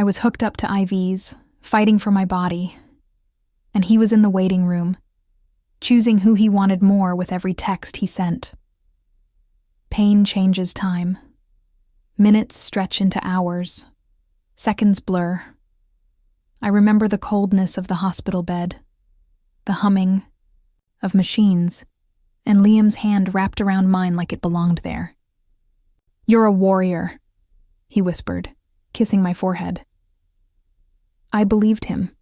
was hooked up to IVs, fighting for my body, and he was in the waiting room, choosing who he wanted more with every text he sent. Pain changes time. Minutes stretch into hours. Seconds blur. I remember the coldness of the hospital bed, the humming of machines, and Liam's hand wrapped around mine like it belonged there. "You're a warrior," he whispered, kissing my forehead. I believed him.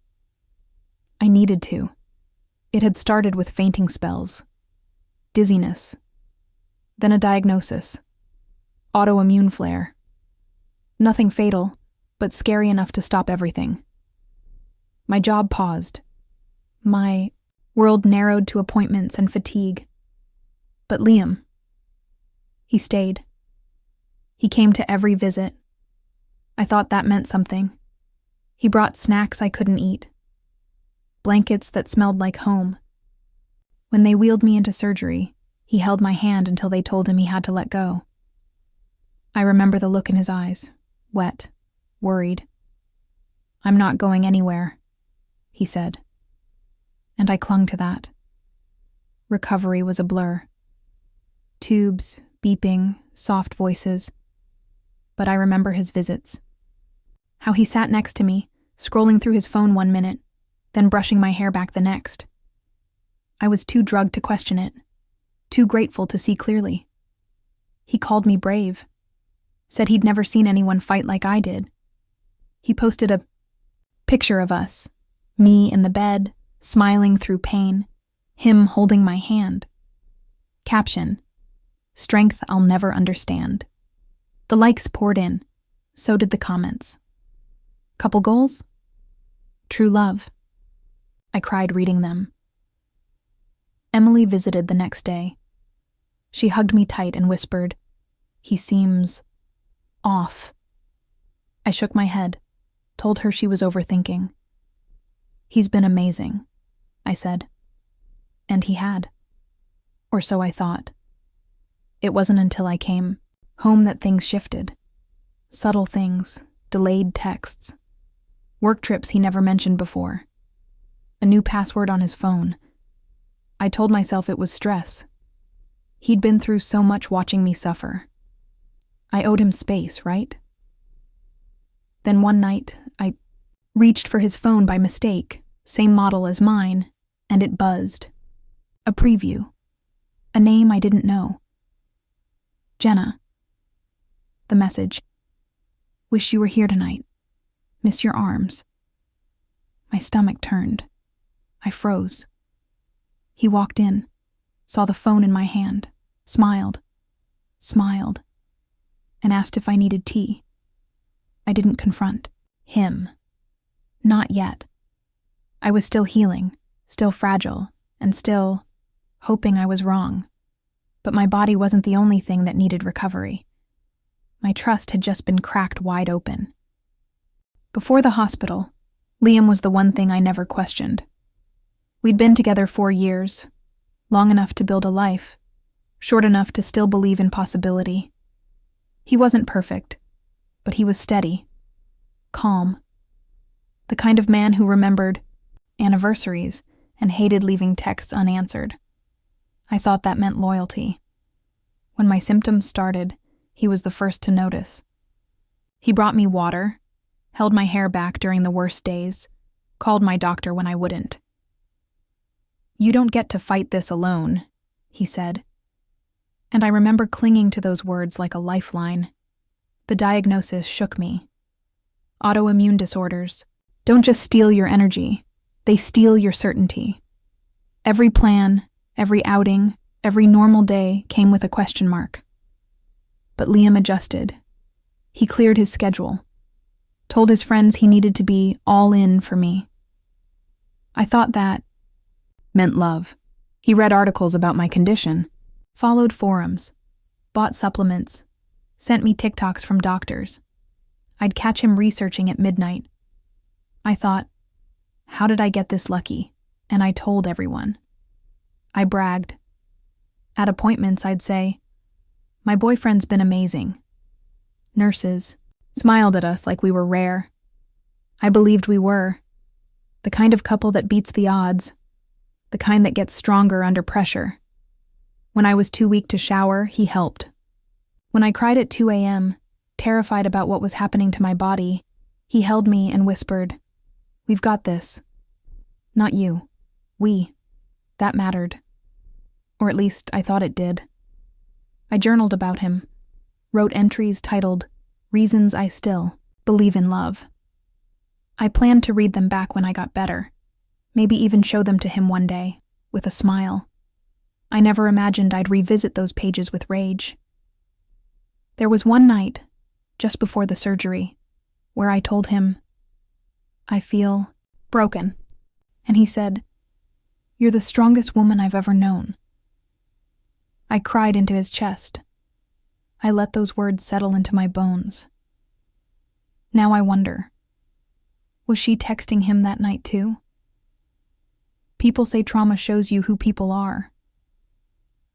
I needed to. It had started with fainting spells, dizziness, then a diagnosis, autoimmune flare. Nothing fatal, but scary enough to stop everything. My job paused. My world narrowed to appointments and fatigue. But Liam, he stayed. He came to every visit. I thought that meant something. He brought snacks I couldn't eat, blankets that smelled like home. When they wheeled me into surgery, he held my hand until they told him he had to let go. I remember the look in his eyes, wet, worried. "I'm not going anywhere," he said. And I clung to that. Recovery was a blur. Tubes, beeping, soft voices. But I remember his visits. How he sat next to me, scrolling through his phone 1 minute, then brushing my hair back the next. I was too drugged to question it, too grateful to see clearly. He called me brave, said he'd never seen anyone fight like I did. He posted a picture of us, me in the bed, smiling through pain, him holding my hand. Caption: "Strength I'll never understand." The likes poured in, so did the comments. Couple goals? True love. I cried reading them. Emily visited the next day. She hugged me tight and whispered, "He seems off." I shook my head, told her she was overthinking. "He's been amazing," I said. And he had. Or so I thought. It wasn't until I came home that things shifted. Subtle things, delayed texts, work trips he never mentioned before, a new password on his phone. I told myself it was stress. He'd been through so much watching me suffer. I owed him space, right? Then one night, I reached for his phone by mistake, same model as mine, and it buzzed. A preview. A name I didn't know. Jenna. The message. "Wish you were here tonight. Miss your arms." My stomach turned. I froze. He walked in, saw the phone in my hand, smiled, and asked if I needed tea. I didn't confront him. Not yet. I was still healing, still fragile, and still hoping I was wrong. But my body wasn't the only thing that needed recovery. My trust had just been cracked wide open. Before the hospital, Liam was the one thing I never questioned. We'd been together 4 years, long enough to build a life, short enough to still believe in possibility. He wasn't perfect, but he was steady, calm, the kind of man who remembered anniversaries and hated leaving texts unanswered. I thought that meant loyalty. When my symptoms started, he was the first to notice. He brought me water, held my hair back during the worst days, called my doctor when I wouldn't. "You don't get to fight this alone," he said. And I remember clinging to those words like a lifeline. The diagnosis shook me. Autoimmune disorders don't just steal your energy, they steal your certainty. Every plan, every outing, every normal day came with a question mark. But Liam adjusted. He cleared his schedule, told his friends he needed to be all in for me. I thought that meant love. He read articles about my condition, followed forums, bought supplements, sent me TikToks from doctors. I'd catch him researching at midnight. I thought, how did I get this lucky? And I told everyone. I bragged. At appointments, I'd say, "My boyfriend's been amazing." Nurses smiled at us like we were rare. I believed we were. The kind of couple that beats the odds. The kind that gets stronger under pressure. When I was too weak to shower, he helped. When I cried at 2 a.m., terrified about what was happening to my body, he held me and whispered, "We've got this. Not you. We. That mattered." Or at least I thought it did. I journaled about him, wrote entries titled, "Reasons I Still Believe in Love." I planned to read them back when I got better, maybe even show them to him one day, with a smile. I never imagined I'd revisit those pages with rage. There was one night, just before the surgery, where I told him, "I feel broken." And he said, "You're the strongest woman I've ever known." I cried into his chest. I let those words settle into my bones. Now I wonder, was she texting him that night too? People say trauma shows you who people are.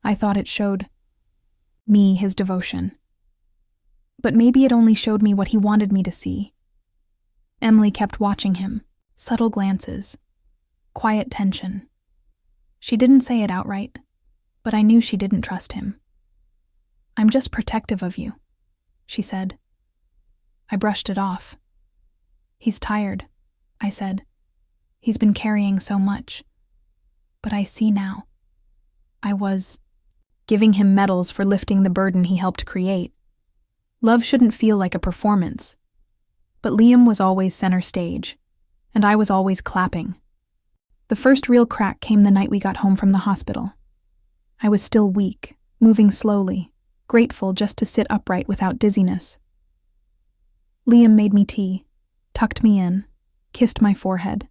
I thought it showed me his devotion. But maybe it only showed me what he wanted me to see. Emily kept watching him, subtle glances, quiet tension. She didn't say it outright, but I knew she didn't trust him. "I'm just protective of you," she said. I brushed it off. "He's tired," I said. "He's been carrying so much." But I see now. I was giving him medals for lifting the burden he helped create. Love shouldn't feel like a performance. But Liam was always center stage, and I was always clapping. The first real crack came the night we got home from the hospital. I was still weak, moving slowly, grateful just to sit upright without dizziness. Liam made me tea, tucked me in, kissed my forehead.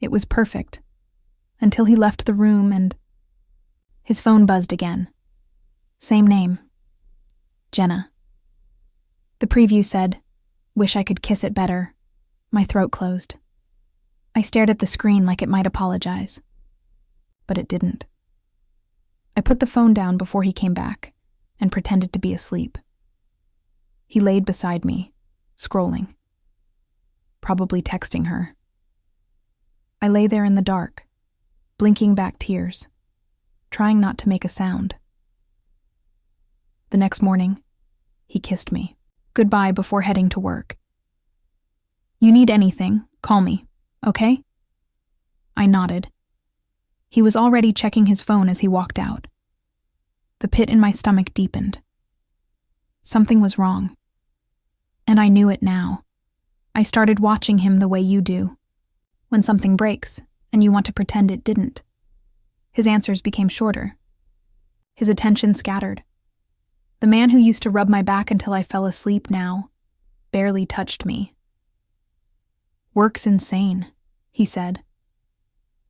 It was perfect, until he left the room and his phone buzzed again. Same name. Jenna. The preview said, "Wish I could kiss it better." My throat closed. I stared at the screen like it might apologize. But it didn't. I put the phone down before he came back and pretended to be asleep. He laid beside me, scrolling. Probably texting her. I lay there in the dark, blinking back tears, trying not to make a sound. The next morning, he kissed me. Goodbye before heading to work. "You need anything, call me, okay?" I nodded. He was already checking his phone as he walked out. The pit in my stomach deepened. Something was wrong. And I knew it now. I started watching him the way you do. When something breaks, and you want to pretend it didn't. His answers became shorter. His attention scattered. The man who used to rub my back until I fell asleep now barely touched me. "Work's insane," he said.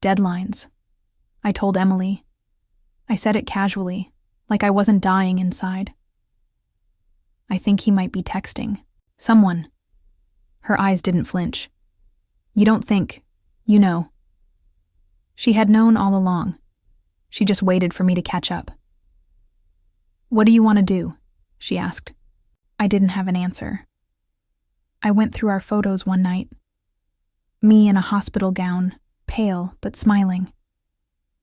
"Deadlines." I told Emily. I said it casually, like I wasn't dying inside. "I think he might be texting. Someone." Her eyes didn't flinch. "You don't think, you know." She had known all along. She just waited for me to catch up. "What do you want to do?" she asked. I didn't have an answer. I went through our photos one night. Me in a hospital gown, pale but smiling.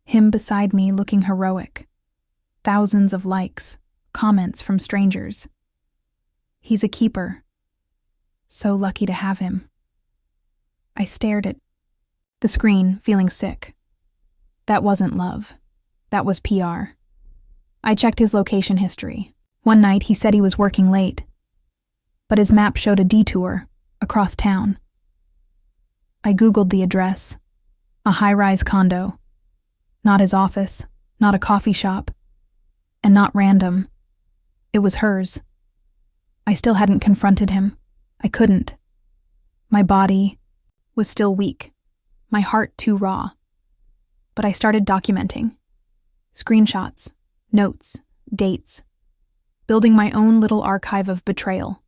Him beside me looking heroic. Thousands of likes, comments from strangers. He's a keeper. So lucky to have him. I stared at the screen, feeling sick. That wasn't love. That was PR. I checked his location history. One night he said he was working late, but his map showed a detour across town. I Googled the address. A high-rise condo. Not his office, not a coffee shop, and not random. It was hers. I still hadn't confronted him. I couldn't. My body was still weak, my heart too raw. But I started documenting. Screenshots, notes, dates. Building my own little archive of betrayal.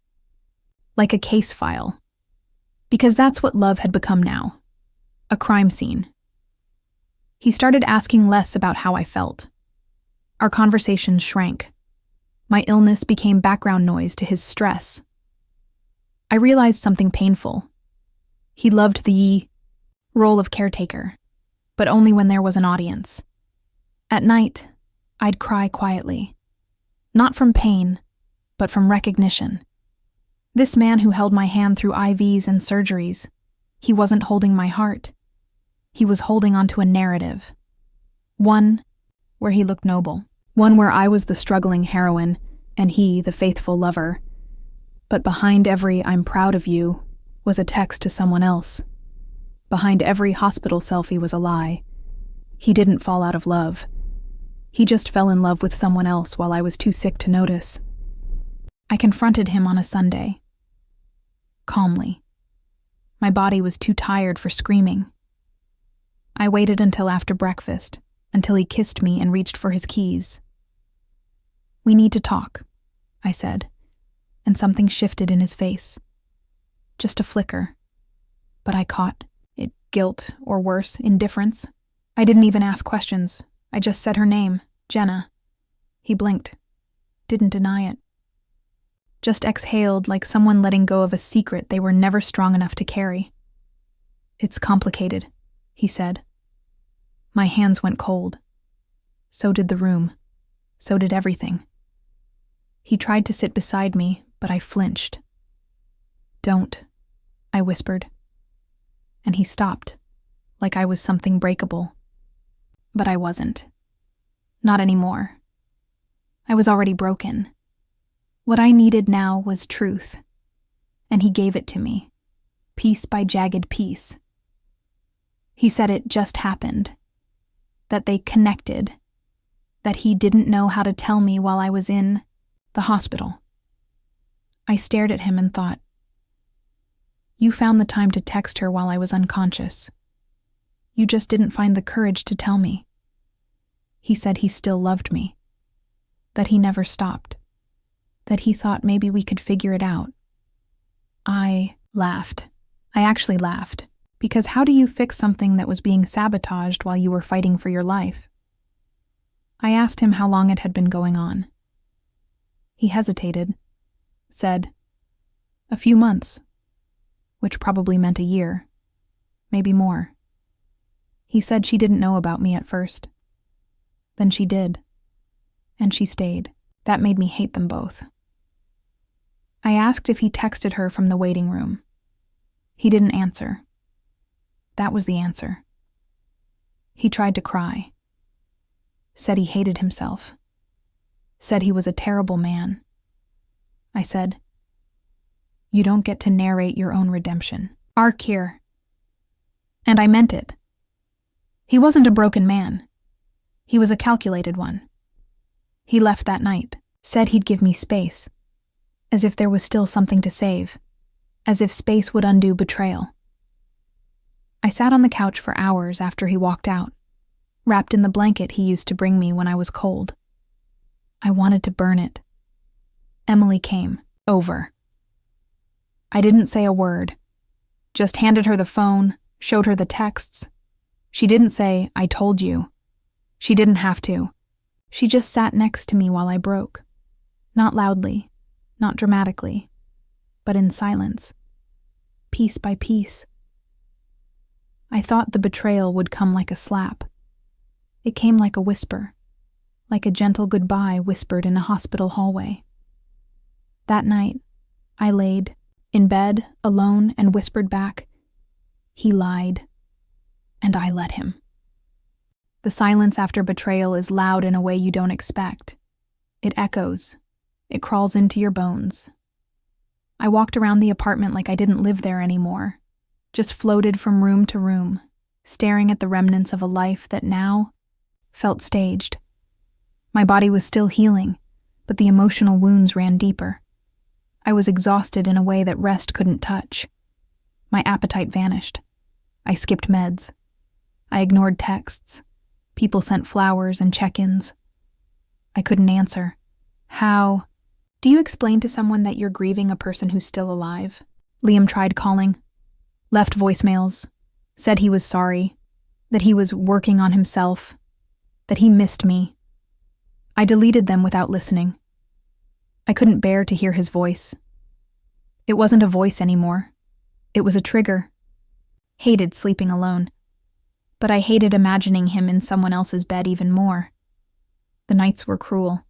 Like a case file. Because that's what love had become now. A crime scene. He started asking less about how I felt. Our conversations shrank. My illness became background noise to his stress. I realized something painful. He loved the role of caretaker, but only when there was an audience. At night, I'd cry quietly. Not from pain, but from recognition. This man who held my hand through IVs and surgeries, he wasn't holding my heart. He was holding onto a narrative. One where he looked noble. One where I was the struggling heroine, and he the faithful lover. But behind every "I'm proud of you" was a text to someone else. Behind every hospital selfie was a lie. He didn't fall out of love. He just fell in love with someone else while I was too sick to notice. I confronted him on a Sunday. Calmly. My body was too tired for screaming. I waited until after breakfast, until he kissed me and reached for his keys. "We need to talk," I said, and something shifted in his face. Just a flicker. But I caught it, guilt, or worse, indifference. I didn't even ask questions. I just said her name, Jenna. He blinked. Didn't deny it. Just exhaled like someone letting go of a secret they were never strong enough to carry. "It's complicated," he said. My hands went cold. So did the room. So did everything. He tried to sit beside me, but I flinched. "Don't," I whispered. And he stopped, like I was something breakable. But I wasn't. Not anymore. I was already broken. What I needed now was truth. And he gave it to me, piece by jagged piece. He said it just happened. That they connected. That he didn't know how to tell me while I was in the hospital. I stared at him and thought, "You found the time to text her while I was unconscious. You just didn't find the courage to tell me." He said he still loved me. That he never stopped. That he thought maybe we could figure it out. I laughed. I actually laughed. Because how do you fix something that was being sabotaged while you were fighting for your life? I asked him how long it had been going on. He hesitated, said, "A few months," which probably meant a year, maybe more. He said she didn't know about me at first. Then she did. And she stayed. That made me hate them both. I asked if he texted her from the waiting room. He didn't answer. That was the answer. He tried to cry. Said he hated himself. Said he was a terrible man. I said, "You don't get to narrate your own redemption. Arc here." And I meant it. He wasn't a broken man. He was a calculated one. He left that night, said he'd give me space, as if there was still something to save, as if space would undo betrayal. I sat on the couch for hours after he walked out, wrapped in the blanket he used to bring me when I was cold. I wanted to burn it. Emily came, over. I didn't say a word, just handed her the phone, showed her the texts. She didn't say, "I told you." She didn't have to. She just sat next to me while I broke. Not loudly, not dramatically, but in silence, piece by piece. I thought the betrayal would come like a slap. It came like a whisper, like a gentle goodbye whispered in a hospital hallway. That night, I laid in bed, alone, and whispered back, "He lied, and I let him." The silence after betrayal is loud in a way you don't expect. It echoes. It crawls into your bones. I walked around the apartment like I didn't live there anymore, just floated from room to room, staring at the remnants of a life that now felt staged. My body was still healing, but the emotional wounds ran deeper. I was exhausted in a way that rest couldn't touch. My appetite vanished. I skipped meds. I ignored texts. People sent flowers and check-ins. I couldn't answer. How? Do you explain to someone that you're grieving a person who's still alive? Liam tried calling. Left voicemails. Said he was sorry. That he was working on himself. That he missed me. I deleted them without listening. I couldn't bear to hear his voice. It wasn't a voice anymore. It was a trigger. hated sleeping alone. But I hated imagining him in someone else's bed even more. The nights were cruel.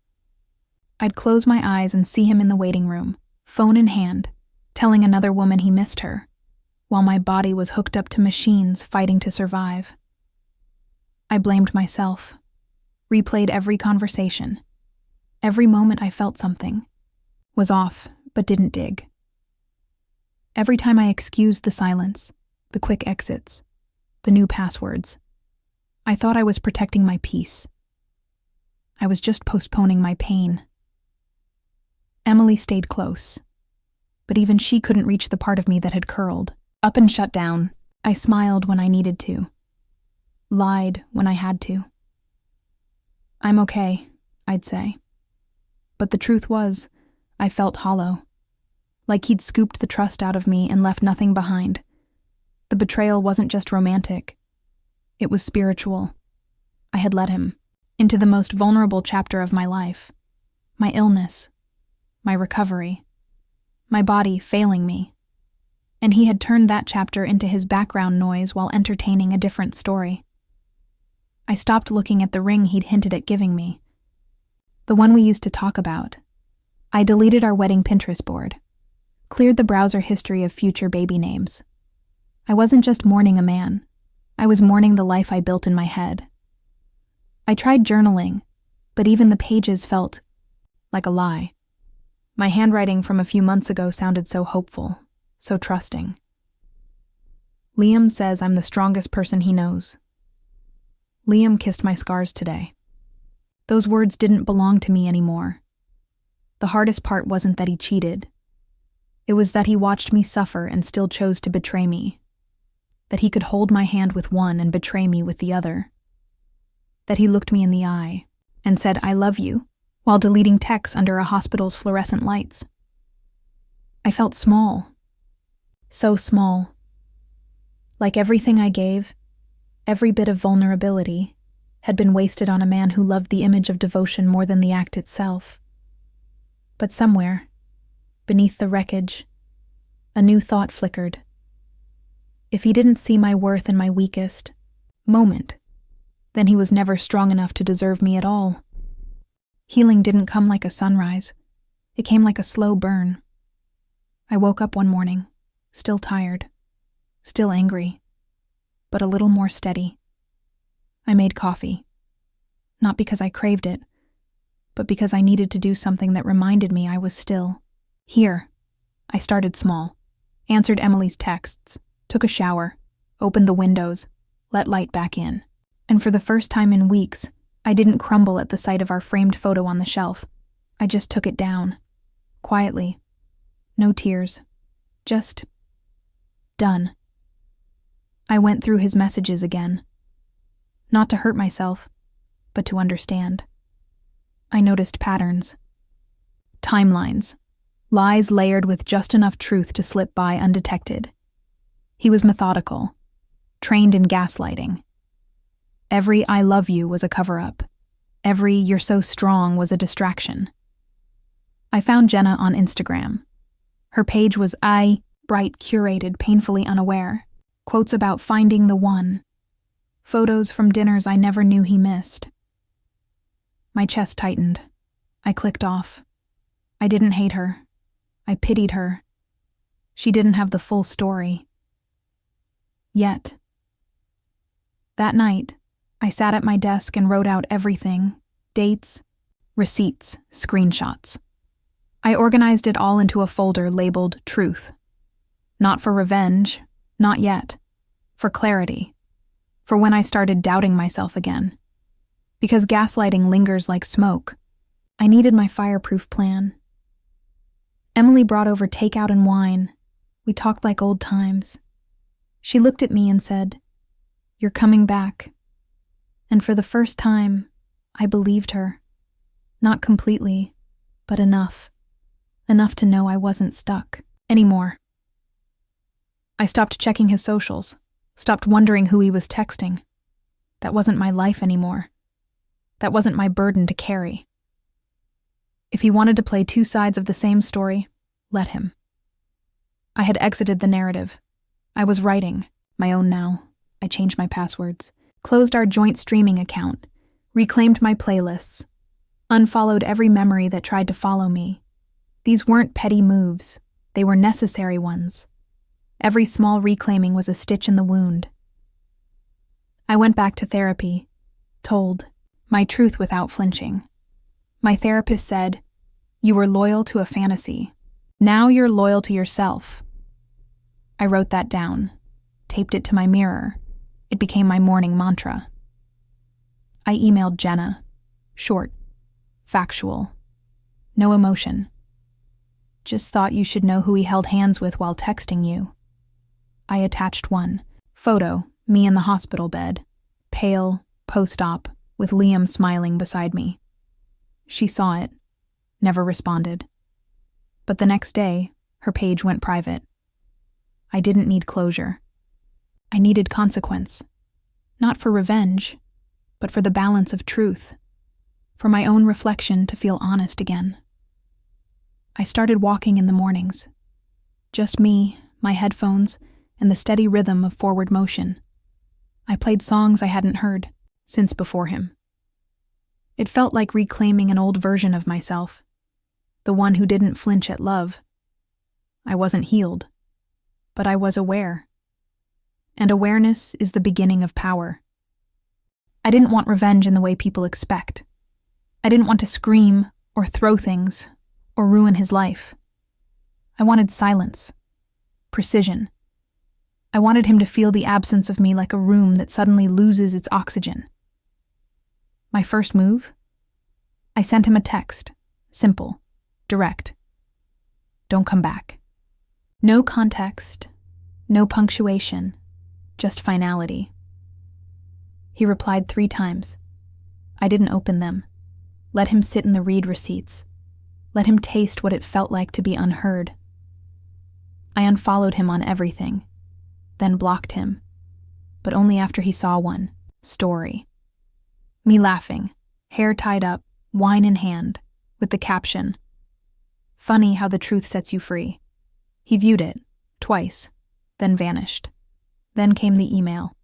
I'd close my eyes and see him in the waiting room, phone in hand, telling another woman he missed her, while my body was hooked up to machines fighting to survive. I blamed myself, replayed every conversation. Every moment I felt something, was off but didn't dig. Every time I excused the silence, the quick exits, the new passwords, I thought I was protecting my peace. I was just postponing my pain. Emily stayed close, but even she couldn't reach the part of me that had curled, up and shut down. I smiled when I needed to, lied when I had to. I'm okay, I'd say. But the truth was, I felt hollow, like he'd scooped the trust out of me and left nothing behind. The betrayal wasn't just romantic. It was spiritual. I had let him into the most vulnerable chapter of my life, my illness, my recovery, my body failing me. And he had turned that chapter into his background noise while entertaining a different story. I stopped looking at the ring he'd hinted at giving me, the one we used to talk about. I deleted our wedding Pinterest board, cleared the browser history of future baby names. I wasn't just mourning a man. I was mourning the life I built in my head. I tried journaling, but even the pages felt like a lie. My handwriting from a few months ago sounded so hopeful, so trusting. Liam says I'm the strongest person he knows. Liam kissed my scars today. Those words didn't belong to me anymore. The hardest part wasn't that he cheated. It was that he watched me suffer and still chose to betray me. That he could hold my hand with one and betray me with the other. That he looked me in the eye and said, "I love you," while deleting texts under a hospital's fluorescent lights. I felt small. So small. Like everything I gave, every bit of vulnerability, had been wasted on a man who loved the image of devotion more than the act itself. But somewhere, beneath the wreckage, a new thought flickered. If he didn't see my worth in my weakest moment, then he was never strong enough to deserve me at all. Healing didn't come like a sunrise. It came like a slow burn. I woke up one morning, still tired, still angry, but a little more steady. I made coffee, not because I craved it, but because I needed to do something that reminded me I was still here. I started small, answered Emily's texts, took a shower, opened the windows, let light back in. And for the first time in weeks, I didn't crumble at the sight of our framed photo on the shelf. I just took it down, quietly. No tears. Just done. I went through his messages again. Not to hurt myself, but to understand. I noticed patterns. Timelines. Lies layered with just enough truth to slip by undetected. He was methodical, trained in gaslighting. Every "I love you" was a cover-up. Every "you're so strong" was a distraction. I found Jenna on Instagram. Her page was bright, curated, painfully unaware. Quotes about finding the one. Photos from dinners I never knew he missed. My chest tightened. I clicked off. I didn't hate her. I pitied her. She didn't have the full story. Yet. That night, I sat at my desk and wrote out everything: dates, receipts, screenshots. I organized it all into a folder labeled Truth. Not for revenge, not yet. For clarity. For when I started doubting myself again. Because gaslighting lingers like smoke. I needed my fireproof plan. Emily brought over takeout and wine. We talked like old times. She looked at me and said, "You're coming back." And for the first time, I believed her. Not completely, but enough. Enough to know I wasn't stuck anymore. I stopped checking his socials, stopped wondering who he was texting. That wasn't my life anymore. That wasn't my burden to carry. If he wanted to play two sides of the same story, let him. I had exited the narrative. I was writing, My own now. I changed my passwords, closed our joint streaming account, reclaimed my playlists, unfollowed every memory that tried to follow me. These weren't petty moves. They were necessary ones. Every small reclaiming was a stitch in the wound. I went back to therapy, told my truth without flinching. My therapist said, "You were loyal to a fantasy. Now you're loyal to yourself." I wrote that down, taped it to my mirror. It became my morning mantra. I emailed Jenna. Short, factual, no emotion. "Just thought you should know who he held hands with while texting you." I attached one photo, me in the hospital bed, pale, post-op, with Liam smiling beside me. She saw it, never responded. But the next day, her page went private. I didn't need closure. I needed consequence. Not for revenge, but for the balance of truth. For my own reflection to feel honest again. I started walking in the mornings. Just me, my headphones, and the steady rhythm of forward motion. I played songs I hadn't heard since before him. It felt like reclaiming an old version of myself, the one who didn't flinch at love. I wasn't healed, but I was aware. And awareness is the beginning of power. I didn't want revenge in the way people expect. I didn't want to scream or throw things or ruin his life. I wanted silence, precision. I wanted him to feel the absence of me like a room that suddenly loses its oxygen. My first move? I sent him a text, simple, direct. "Don't come back." No context, no punctuation, just finality. He replied 3 times. I didn't open them. Let him sit in the read receipts. Let him taste what it felt like to be unheard. I unfollowed him on everything, then blocked him, but only after he saw one story. Me laughing, hair tied up, wine in hand, with the caption, "Funny how the truth sets you free." He viewed it, twice, then vanished. Then came the email.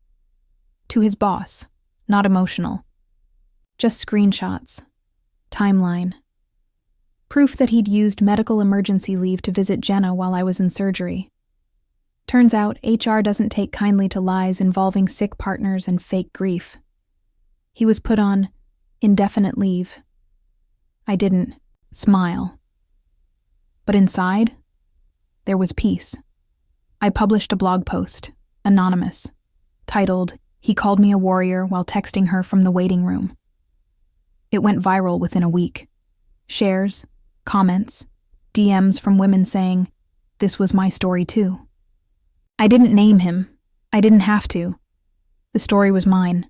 To his boss, not emotional. Just screenshots, timeline. Proof that he'd used medical emergency leave to visit Jenna while I was in surgery. Turns out HR doesn't take kindly to lies involving sick partners and fake grief. He was put on indefinite leave. I didn't smile. But inside, there was peace. I published a blog post, anonymous, titled, "He called me a warrior while texting her from the waiting room." It went viral within a week. Shares, comments, DMs from women saying, "This was my story too." I didn't name him. I didn't have to. The story was mine.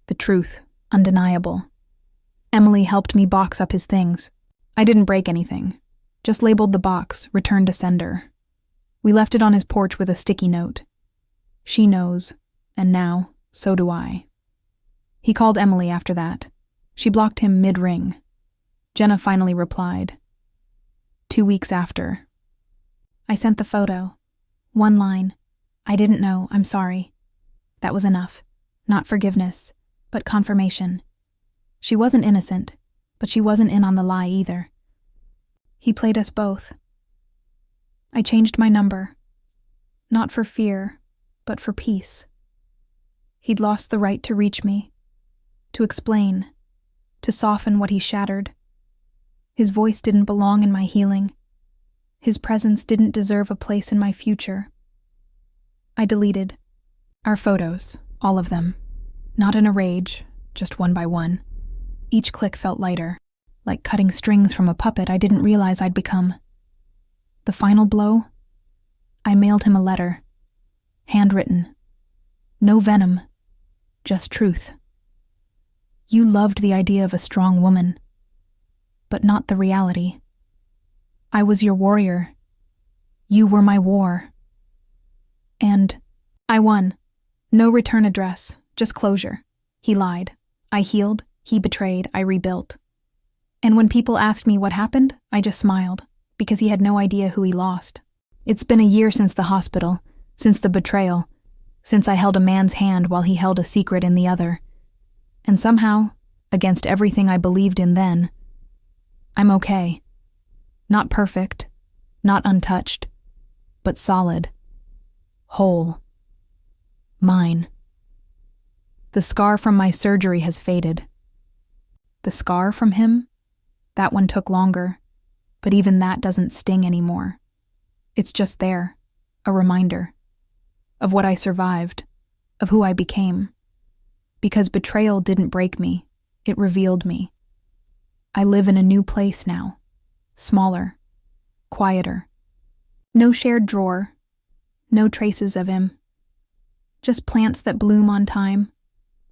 The truth, undeniable. Emily helped me box up his things. I didn't break anything. Just labeled the box, returned to sender. We left it on his porch with a sticky note. She knows, and now, so do I. He called Emily after that. She blocked him mid-ring. Jenna finally replied. 2 weeks after. I sent the photo. 1 line. "I didn't know, I'm sorry." That was enough. Not forgiveness, but confirmation. She wasn't innocent, but she wasn't in on the lie either. He played us both. I changed my number. Not for fear, but for peace. He'd lost the right to reach me, to explain, to soften what he shattered. His voice didn't belong in my healing. His presence didn't deserve a place in my future. I deleted our photos, all of them. Not in a rage, just one by one. Each click felt lighter, like cutting strings from a puppet I didn't realize I'd become. The final blow? I mailed him a letter. Handwritten. No venom, just truth. You loved the idea of a strong woman, but not the reality. I was your warrior. You were my war. And I won. No return address, just closure. He lied. I healed. He betrayed. I rebuilt. And when people asked me what happened, I just smiled, because he had no idea who he lost. It's been a year since the hospital, since the betrayal, since I held a man's hand while he held a secret in the other. And somehow, against everything I believed in then, I'm okay. Not perfect, not untouched, but solid, whole, mine. The scar from my surgery has faded. The scar from him? That one took longer, but even that doesn't sting anymore. It's just there, a reminder of what I survived, of who I became. Because betrayal didn't break me, it revealed me. I live in a new place now, smaller, quieter. No shared drawer, no traces of him. Just plants that bloom on time,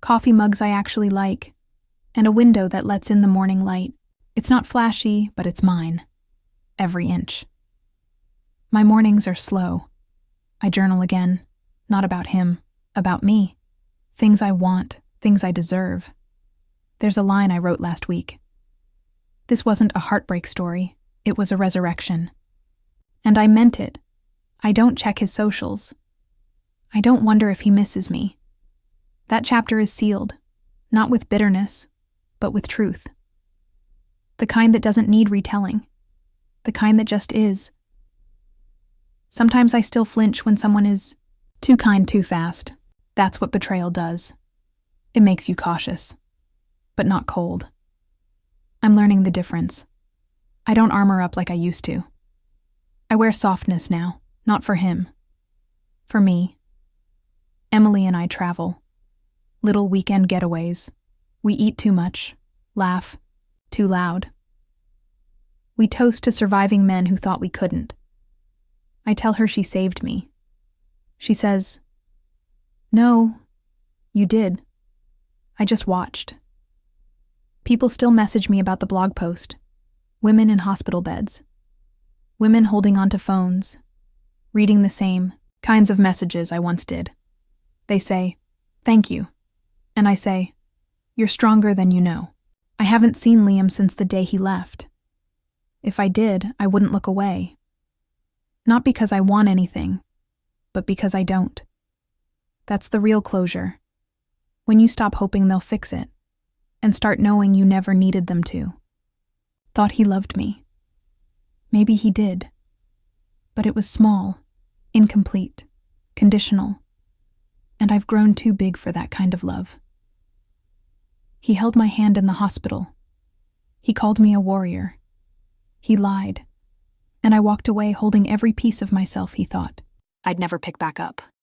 coffee mugs I actually like, and a window that lets in the morning light. It's not flashy, but it's mine. Every inch. My mornings are slow. I journal again, not about him, about me. Things I want, things I deserve. There's a line I wrote last week. This wasn't a heartbreak story, it was a resurrection. And I meant it. I don't check his socials. I don't wonder if he misses me. That chapter is sealed, not with bitterness, but with truth. The kind that doesn't need retelling. The kind that just is. Sometimes I still flinch when someone is too kind too fast. That's what betrayal does. It makes you cautious, but not cold. I'm learning the difference. I don't armor up like I used to. I wear softness now, not for him. For me. Emily and I travel. Little weekend getaways. We eat too much, laugh, too loud. We toast to surviving men who thought we couldn't. I tell her she saved me. She says, "No, you did. I just watched." People still message me about the blog post. Women in hospital beds. Women holding onto phones, reading the same kinds of messages I once did. They say, "Thank you." And I say, "You're stronger than you know." I haven't seen Liam since the day he left. If I did, I wouldn't look away. Not because I want anything, but because I don't. That's the real closure. When you stop hoping they'll fix it, and start knowing you never needed them to. Thought he loved me. Maybe he did. But it was small, incomplete, conditional. And I've grown too big for that kind of love. He held my hand in the hospital. He called me a warrior. He lied. And I walked away holding every piece of myself he thought I'd never pick back up.